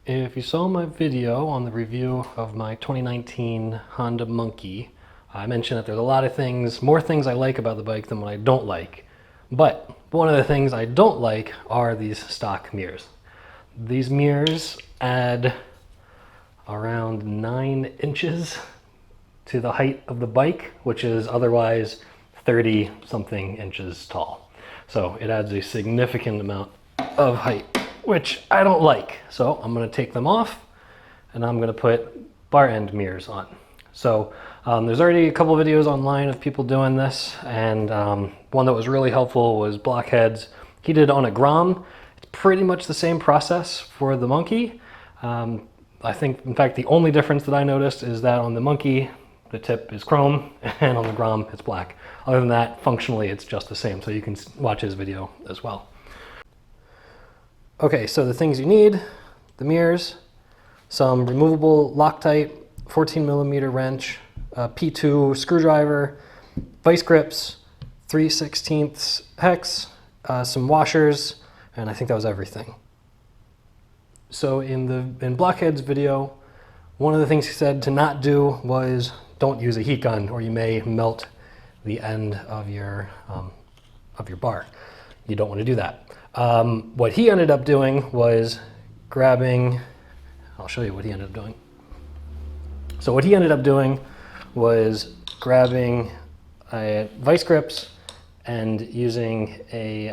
If you saw my video on the review of my 2019 Honda Monkey, I mentioned that there's a lot of things, more things I like about the bike than what I don't like. But one of the things I don't like are these stock mirrors. These mirrors add around 9 inches to the height of the bike, which is otherwise 30 something inches tall. So it adds a significant amount of height, which I don't like. So I'm gonna take them off and I'm gonna put bar end mirrors on. So there's already a couple of videos online of people doing this, and one that was really helpful was Blockheads. He did it on a Grom. It's pretty much the same process for the Monkey. I think, in fact, the only difference that I noticed is that on the Monkey, the tip is chrome, and on the Grom, it's black. Other than that, functionally, it's just the same, so you can watch his video as well. Okay, so the things you need: the mirrors, some removable Loctite 14mm wrench, a P2 screwdriver, vice grips, 3/16 hex, some washers, and I think that was everything. So in Blockhead's video, one of the things he said to not do was don't use a heat gun, or you may melt the end of your bar. You don't want to do that. What he ended up doing was grabbing, I'll show you what he ended up doing. So what he ended up doing was grabbing vice grips and using a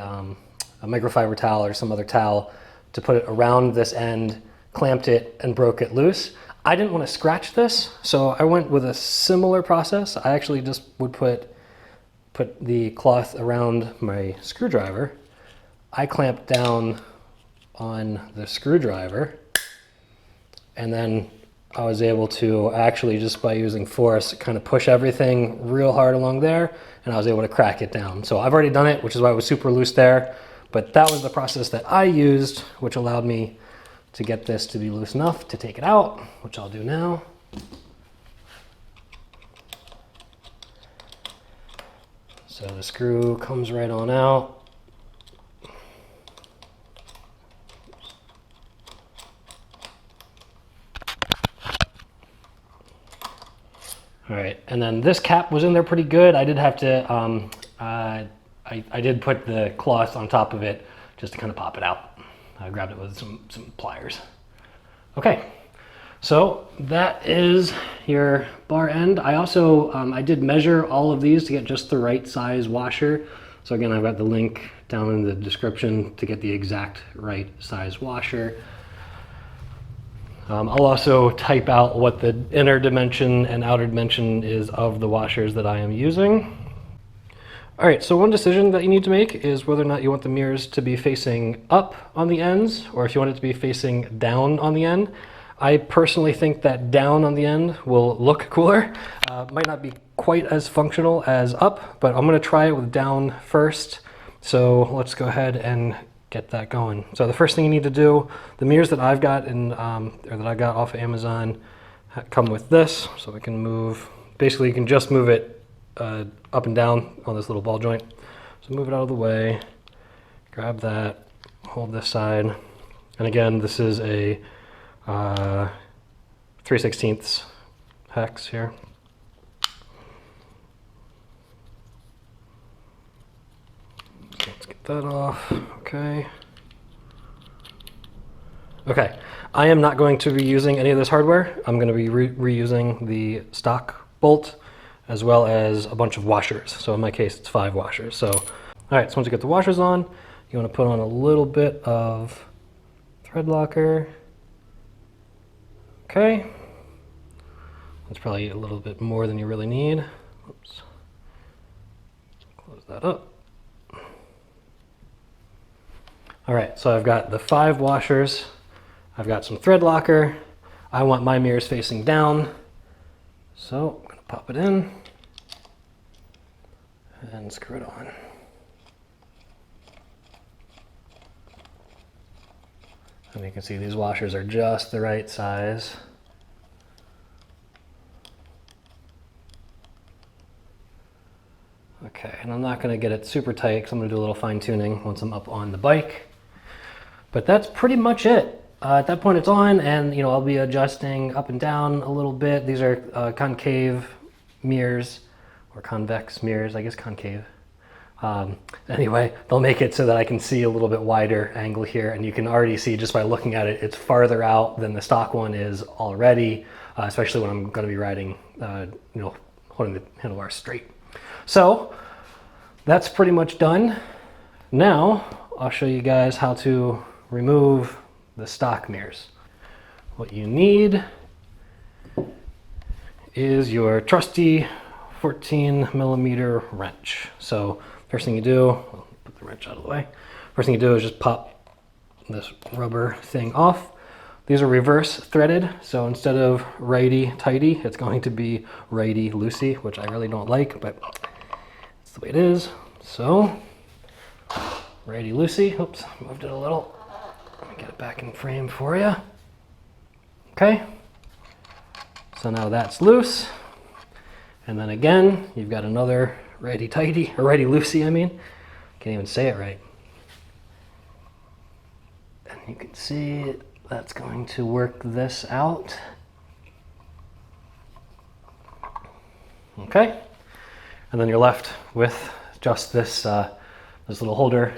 microfiber towel or some other towel to put it around this end, clamped it, and broke it loose. I didn't want to scratch this, so I went with a similar process. I actually just would put the cloth around my screwdriver. I clamped down on the screwdriver, and then I was able to actually, just by using force, kind of push everything real hard along there, and I was able to crack it down. So I've already done it, which is why it was super loose there, but that was the process that I used, which allowed me to get this to be loose enough to take it out, which I'll do now. So the screw comes right on out. All right, and then this cap was in there pretty good. I did have to, I did put the cloth on top of it just to kind of pop it out. I grabbed it with some pliers. Okay, so that is your bar end. I also, I did measure all of these to get just the right size washer. So again, I've got the link down in the description to get the exact right size washer. I'll also type out what the inner dimension and outer dimension is of the washers that I am using. All right, so one decision that you need to make is whether or not you want the mirrors to be facing up on the ends, or if you want it to be facing down on the end. I personally think that down on the end will look cooler. Might not be quite as functional as up, but I'm gonna try it with down first. So let's go ahead and get that going. So the first thing you need to do, the mirrors that I've got or that I got off of Amazon come with this, so we can move. Basically, you can just move it up and down on this little ball joint. So move it out of the way, grab that, hold this side, and again, this is a 3/16 hex here. Let's get that off. Okay. Okay, I am not going to be using any of this hardware. I'm going to be reusing the stock bolt as well as a bunch of washers. So in my case, it's 5 washers. So, all right, so once you get the washers on, you want to put on a little bit of thread locker. Okay. That's probably a little bit more than you really need. Oops. Close that up. All right, so I've got the 5 washers. I've got some thread locker. I want my mirrors facing down. So I'm gonna pop it in and screw it on. And you can see these washers are just the right size. Okay, and I'm not gonna get it super tight because I'm gonna do a little fine tuning once I'm up on the bike. But that's pretty much it. at that point it's on, and I'll be adjusting up and down a little bit. These are concave mirrors, or convex mirrors, I guess concave. Anyway, they'll make it so that I can see a little bit wider angle here, and you can already see just by looking at it, it's farther out than the stock one is already, especially when I'm going to be riding, holding the handlebars straight. So that's pretty much done. Now I'll show you guys how to remove the stock mirrors. What you need is your trusty 14 millimeter wrench. So first thing you do, I'll put the wrench out of the way. First thing you do is just pop this rubber thing off. These are reverse threaded, so instead of righty-tighty, it's going to be righty-loosey, which I really don't like, but that's the way it is. So, righty-loosey. Oops, moved it a little. Let me get it back in frame for you. Okay. So now that's loose. And then again, you've got another righty-tighty, or righty-loosey, I mean. Can't even say it right. And you can see that's going to work this out. Okay. And then you're left with just this, this little holder,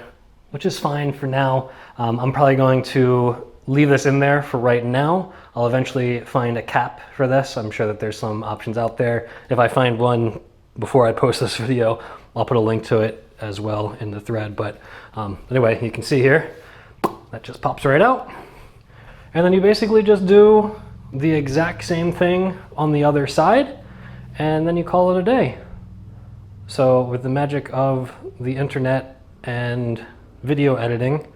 which is fine for now. I'm probably going to leave this in there for right now. I'll eventually find a cap for this. I'm sure that there's some options out there. If I find one before I post this video, I'll put a link to it as well in the thread. But anyway, you can see here, that just pops right out. And then you basically just do the exact same thing on the other side, and then you call it a day. So with the magic of the internet and video editing,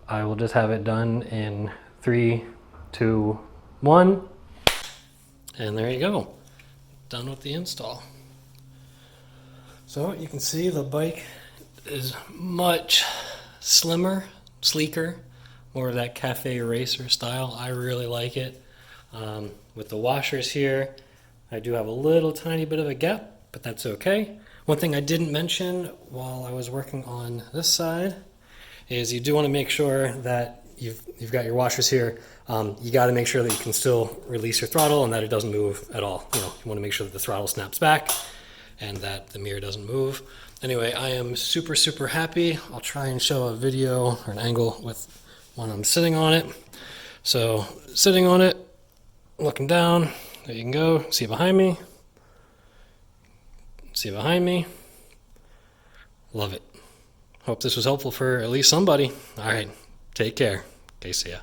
I will just have it done in 3, 2, 1. And there you go. Done with the install. So you can see the bike is much slimmer, sleeker, more of that cafe racer style. I really like it. With the washers here, I do have a little tiny bit of a gap, but that's okay. One thing I didn't mention while I was working on this side is you do want to make sure that you've got your washers here. You got to make sure that you can still release your throttle and that it doesn't move at all. You want to make sure that the throttle snaps back and that the mirror doesn't move. Anyway, I am super, super happy. I'll try and show a video or an angle with when I'm sitting on it. So sitting on it, looking down, there you can go, see behind me. See behind me. Love it. Hope this was helpful for at least somebody. All right, take care. Okay, see ya.